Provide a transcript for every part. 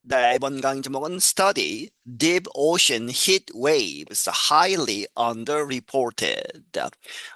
네, 이번 강의 제목은 Study Deep Ocean Heat Waves Highly Underreported.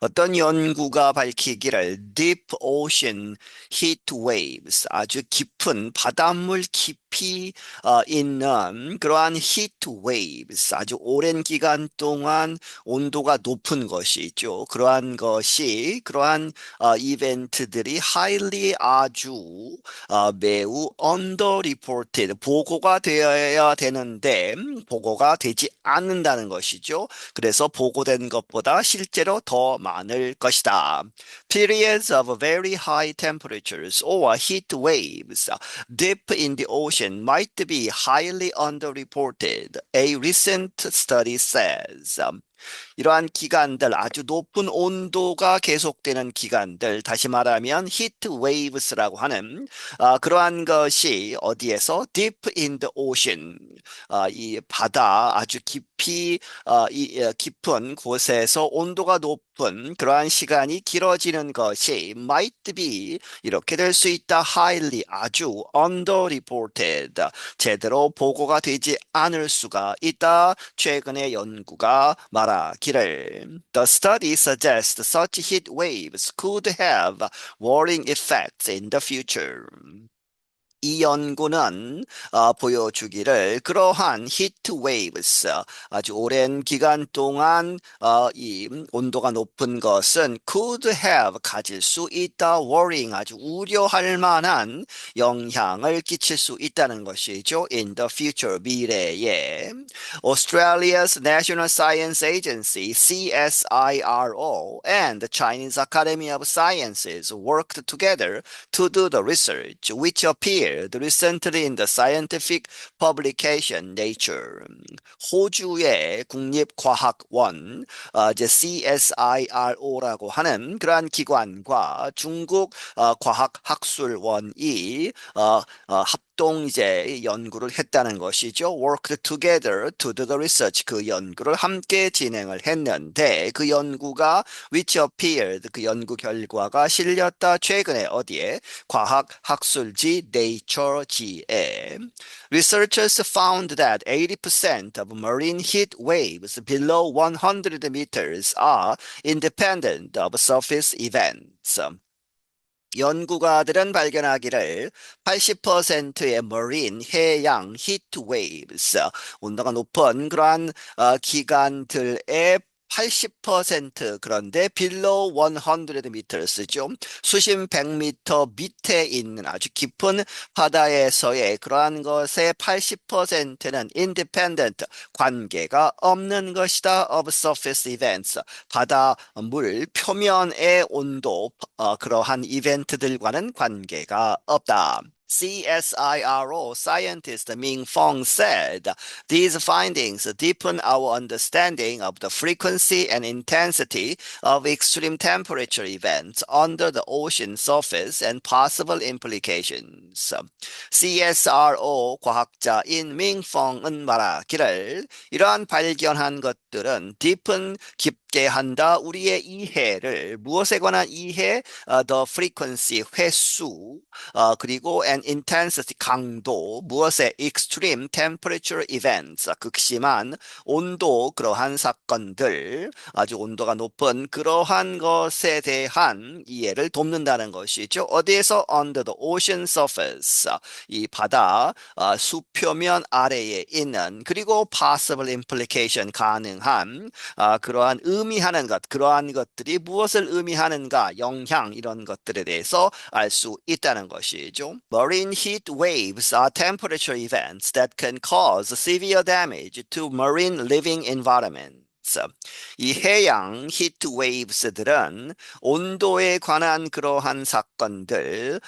어떤 연구가 밝히기를 Deep Ocean Heat Waves, 아주 깊은 바닷물 깊이 있는 그러한 Heat Waves, 아주 오랜 기간 동안 온도가 높은 것이 있죠. 그러한 이벤트들이 highly 아주 매우 underreported, 보고가 되어야 되는데 보고가 되지 않는다는 것이죠. 그래서 보고된 것보다 실제로 더 많을 것이다. Periods of very high temperatures or heat waves deep in the ocean might be highly underreported, a recent study says. 이러한 기간들, 아주 높은 온도가 계속되는 기간들, 다시 말하면 히트 웨이브스라고 하는 그러한 것이 어디에서 deep in the ocean, 이 바다 아주 깊은 곳에서 온도가 높은 그러한 시간이 길어지는 것이 might be 이렇게 될 수 있다. highly 아주 underreported 제대로 보고가 되지 않을 수가 있다. 최근의 연구가 말하기를 The study suggests such heat waves could have warning effects in the future. 이 연구는 보여주기를 그러한 히트 웨이브스 아주 오랜 기간 동안 이 온도가 높은 것은 could have 가질 수 있다 worrying 아주 우려할 만한 영향을 끼칠 수 있다는 것이죠. In the future 미래에 Australia's National Science Agency CSIRO and the Chinese Academy of Sciences worked together to do the research which appeared recently in the scientific publication Nature. 호주의 국립과학원, 이제 CSIRO라고 하는 그러한 기관과 중국 과학학술원이 합동 이제 연구를 했다는 것이죠. Worked together to do the research. 그 연구를 함께 진행을 했는데 그 연구가 which appeared 그 연구 결과가 실렸다. 최근에 어디에? 과학학술지 Nature지에. Researchers found that 80% of marine heat waves below 100 meters are independent of surface events. 연구가들은 발견하기를 80%의 marine 해양 heat waves 온도가 높은 그러한 기간들의 80% 그런데 below 100 meters죠. 수심 100m 밑에 있는 아주 깊은 바다에서의 그러한 것의 80%는 independent 관계가 없는 것이다 of surface events 바다물 표면의 온도 그러한 이벤트들과는 관계가 없다. CSIRO scientist Ming Fong said, these findings deepen our understanding of the frequency and intensity of extreme temperature events under the ocean surface and possible implications. CSRO 과학자인 밍펑은 말하기를 이러한 발견한 것들은 deepen 깊게 한다. 우리의 이해를 무엇에 관한 이해? The frequency 횟수 그리고 and intensity 강도 무엇의 extreme temperature events 극심한 온도 그러한 사건들 아주 온도가 높은 그러한 것에 대한 이해를 돕는다는 것이죠. 어디에서 under the ocean surface 이 바다 수표면 아래에 있는 그리고 possible implication 가능한 그러한 의미하는 것 그러한 것들이 무엇을 의미하는가 영향 이런 것들에 대해서 알 수 있다는 것이죠. Marine heat waves are temperature events that can cause severe damage to marine living environments. 이 해양 히트 웨이브스들은 온도에 관한 그러한 사건들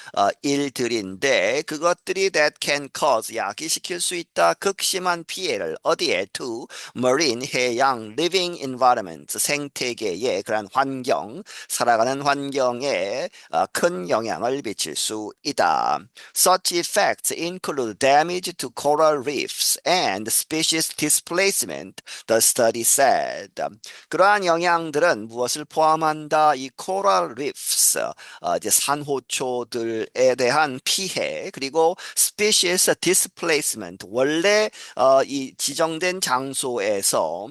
일들인데 그것들이 that can cause 야기시킬 수 있다 극심한 피해를 어디에 to marine 해양 living environment 생태계의 그런 환경 살아가는 환경에 큰 영향을 미칠 수 있다. Such effects include damage to coral reefs and species displacement, the study said. suggested. 그러한 영향들은 무엇을 포함한다? 이 coral reefs, 이제 산호초들에 대한 피해, 그리고 species displacement, 원래 이 지정된 장소에서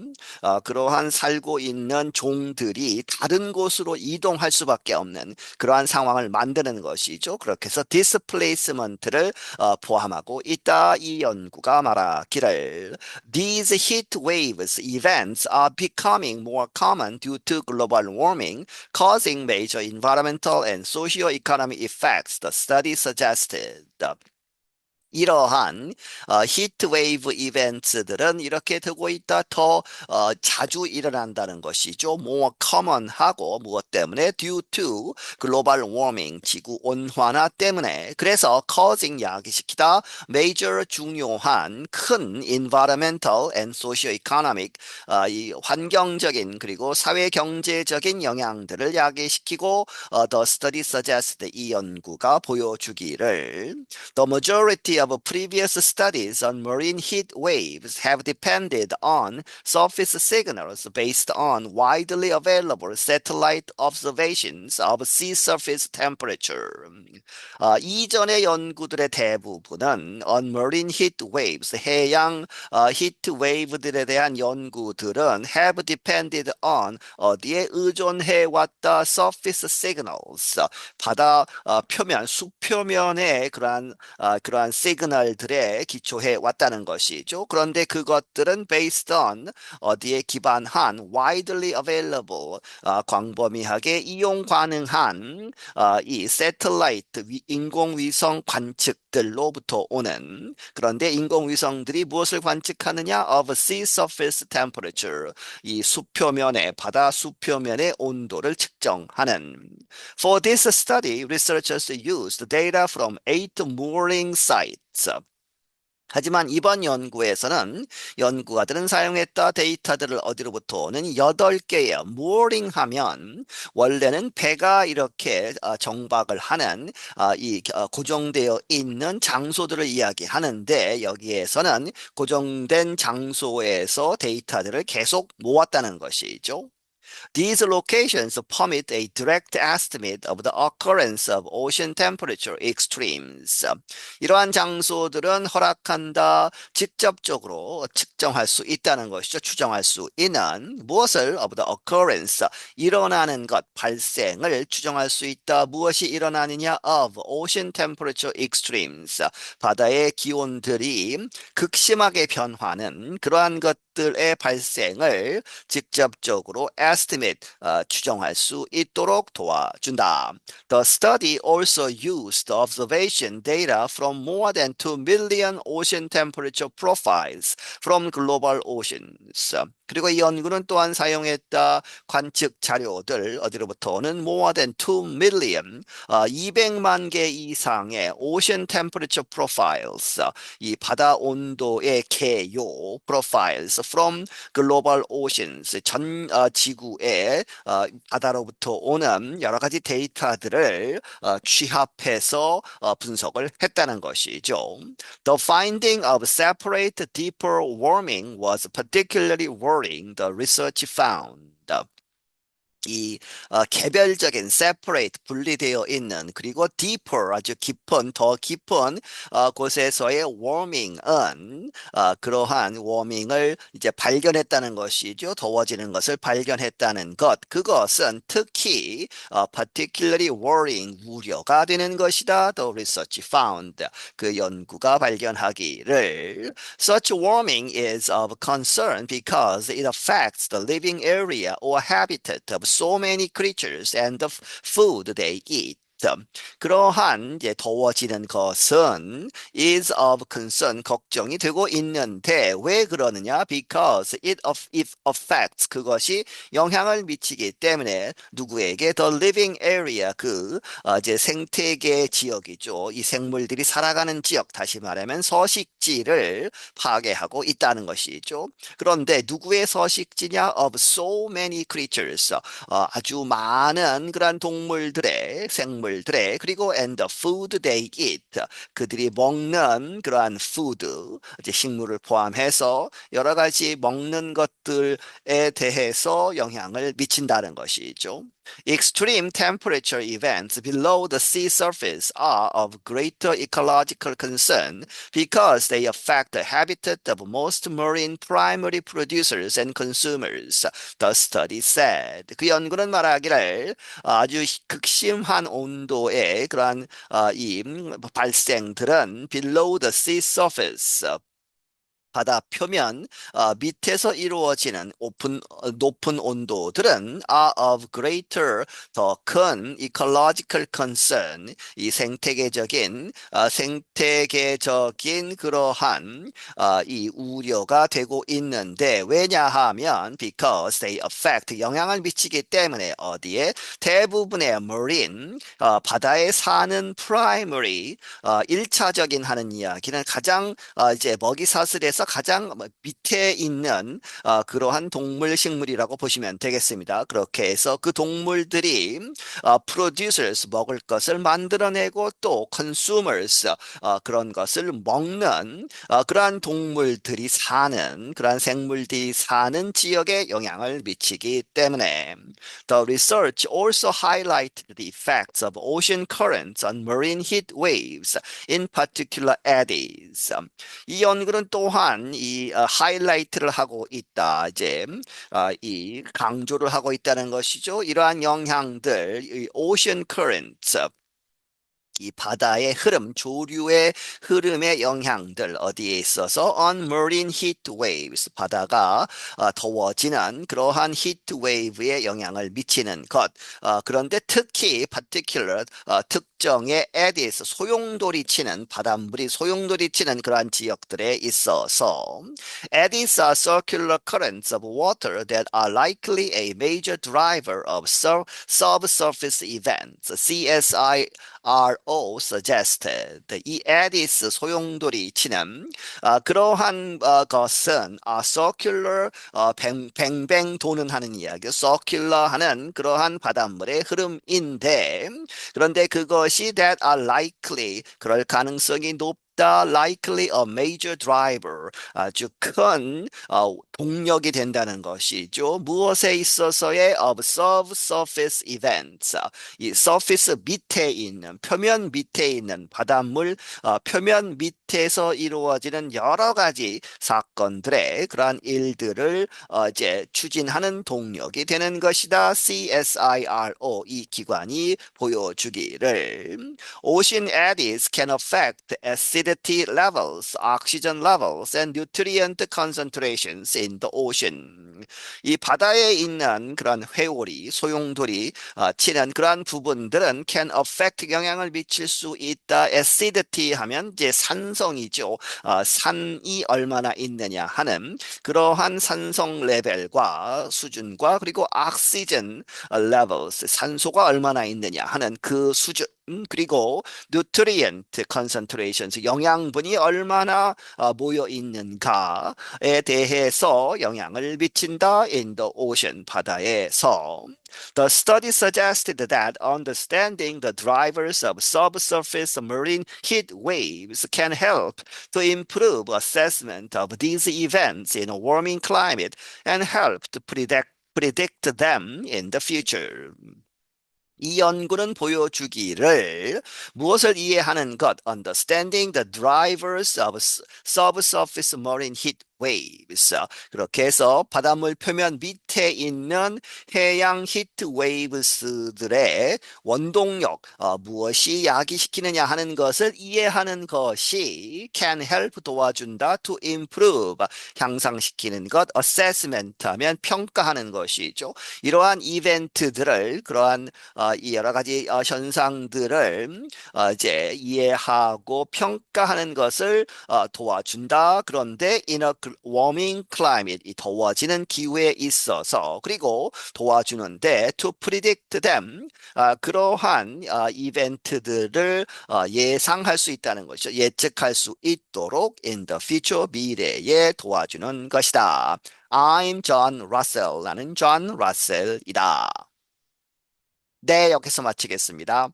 그러한 살고 있는 종들이 다른 곳으로 이동할 수밖에 없는 그러한 상황을 만드는 것이죠. 그렇게 해서 displacement를 포함하고 있다. 이 연구가 말하기를 These heat waves events are becoming more common due to global warming, causing major environmental and socio-economic effects, the study suggested. 이러한 히트웨이브 이벤트들은 이렇게 되고 있다. 더 자주 일어난다는 것이죠. more common하고 무엇 때문에? due to global warming, 지구 온난화 때문에. 그래서 causing 야기시키다. major 중요한 큰 environmental and socio-economic 이 환경적인 그리고 사회 경제적인 영향들을 야기시키고 the study suggested 이 연구가 보여주기를 The majority of previous studies on marine heat waves have depended on surface signals based on widely available satellite observations of sea surface temperature. 이전의 연구들의 대부분은 on marine heat waves, 해양 히트 웨이브들에 대한 연구들은 have depended on 어디에 의존해 왔다 surface signals, 바다 표면, 수표면의 그러한 시그널들에 기초해 왔다는 것이죠. 그런데 그것들은 based on 어디에 기반한 widely available 광범위하게 이용 가능한 이 새틀라이트 인공위성 관측들로부터 오는 그런데 인공위성들이 무엇을 관측하느냐? of sea surface temperature 이 수표면의 바다 수표면의 온도를 측정하는 For this study, researchers used data from 8 mooring sites. 하지만 이번 연구에서는 연구가들은 사용했다 데이터들을 어디로부터 오는 8개의 mooring 하면 원래는 배가 이렇게 정박을 하는 이 고정되어 있는 장소들을 이야기하는데 여기에서는 고정된 장소에서 데이터들을 계속 모았다는 것이죠. These locations permit a direct estimate of the occurrence of ocean temperature extremes. 이러한 장소들은 허락한다 직접적으로 측정할 수 있다는 것이죠. 추정할 수 있는 무엇을 of the occurrence 일어나는 것 발생을 추정할 수 있다. 무엇이 일어나느냐 of ocean temperature extremes 바다의 기온들이 극심하게 변화하는 그러한 것들의 발생을 직접적으로 estimate 추정할 수 있도록 도와준다. The study also used observation data from more than 2 million ocean temperature profiles from global oceans. 그리고 이 연구는 또한 사용했다 관측 자료들 어디로부터 오는 more than 2 million 200만 개 이상의 ocean temperature profiles 이 바다 온도의 개요 profiles from global oceans 전 지구의 바다로부터 오는 여러 가지 데이터들을 취합해서 분석을 했다는 것이죠. The finding of separate deeper warming was particularly worrying, the research found. 이 개별적인 separate 분리되어 있는 그리고 deeper 아주 깊은 더 깊은 곳에서의 warming은 그러한 warming을 이제 발견했다는 것이죠. 더워지는 것을 발견했다는 것 그것은 특히 particularly worrying 우려가 되는 것이다. The research found 그 연구가 발견하기를 Such warming is of concern because it affects the living area or habitat of so many creatures and the food they eat. 그러한 이제 더워지는 것은 is of concern 걱정이 되고 있는데 왜 그러느냐? Because it affects 그것이 영향을 미치기 때문에 누구에게 the living area 그 이제 생태계 지역이죠. 이 생물들이 살아가는 지역 다시 말하면 서식지를 파괴하고 있다는 것이죠. 그런데 누구의 서식지냐? Of so many creatures 아주 많은 그런 동물들의 생물 동물들의 그리고 and the food they eat 그들이 먹는 그러한 food 이제 식물을 포함해서 여러 가지 먹는 것들에 대해서 영향을 미친다는 것이죠. Extreme temperature events below the sea surface are of greater ecological concern because they affect the habitat of most marine primary producers and consumers, the study said. 그 연구는 말하기를 아주 극심한 온도의 그러한 이 발생들은 below the sea surface 바다 표면 밑에서 이루어지는 높은 온도들은 are of greater 더 큰 ecological concern 이 생태계적인 그러한 이 우려가 되고 있는데 왜냐하면 because they affect 영향을 미치기 때문에 어디에 대부분의 marine 바다에 사는 primary 1차적인 하는 이야기는 가장 이제 먹이 사슬에서 가장 밑에 있는 그러한 동물 식물이라고 보시면 되겠습니다. 그렇게 해서 그 동물들이 producers 먹을 것을 만들어내고 또 consumers 그런 것을 먹는 그러한 동물들이 사는 그러한 생물들이 사는 지역에 영향을 미치기 때문에 The research also highlighted the effects of ocean currents on marine heat waves, in particular eddies. 이 연구는 또한 이 하이라이트를 하고 있다. 이제 이 강조를 하고 있다는 것이죠. 이러한 영향들, 이 ocean currents, 이 바다의 흐름, 조류의 흐름의 영향들 어디에 있어서 on marine heat waves 바다가 더워지는 그러한 heat wave에 영향을 미치는 것. 그런데 특히 particular 특정의 eddies 소용돌이 치는 바닷물이 소용돌이 치는 그러한 지역들에 있어서 eddies are circular currents of water that are likely a major driver of subsurface events. CSIRO suggested. 이 에디스 소용돌이 치는 그러한 것은 circular 뱅뱅 도는 하는 이야기, circular 하는 그러한 바닷물의 흐름인데 그런데 그것이 that are likely 그럴 가능성이 높다. likely a major driver 아주 큰 동력이 된다는 것이죠. 무엇에 있어서의 of subsurface events 이 surface 밑에 있는 표면 밑에 있는 바닷물 표면 밑에서 이루어지는 여러 가지 사건들의 그러한 일들을 이제 추진하는 동력이 되는 것이다. CSIRO 이 기관이 보여주기를 Ocean eddies can affect acidity levels, oxygen levels, and nutrient concentrations in the ocean. 이 바다에 있는 그런 회오리, 소용돌이 치는 그러한 부분들은 can affect 영향을 미칠 수 있다. acidity 하면 이제 산성이죠. 산이 얼마나 있느냐 하는 그러한 산성 레벨과 수준과 그리고 oxygen levels 산소가 얼마나 있느냐 하는 그 수준 그리고 nutrient concentrations 영양분이 얼마나 모여 있는가에 대해서 영향을 미친다 in the ocean 바다에서 The study suggested that understanding the drivers of subsurface marine heat waves can help to improve assessment of these events in a warming climate and help to predict them in the future. 이 연구는 보여주기를 무엇을 이해하는 것, understanding the drivers of subsurface marine heat waves. 그렇게 해서 바닷물 표면 밑에 있는 해양 히트 웨이브스들의 원동력, 무엇이 야기시키느냐 하는 것을 이해하는 것이 can help 도와준다 to improve 향상시키는 것, assessment 하면 평가하는 것이죠. 이러한 이벤트들을 그러한 이 여러 가지 현상들을 이제 이해하고 평가하는 것을 도와준다. 그런데 in a warming climate, 이 더워지는 기후에 있어서 그리고 도와주는데 to predict them, 그러한 이벤트들을 예상할 수 있다는 것이죠. 예측할 수 있도록 in the future, 미래에 도와주는 것이다. I'm John Russell. 나는 존 러셀이다. 네, 여기서 마치겠습니다.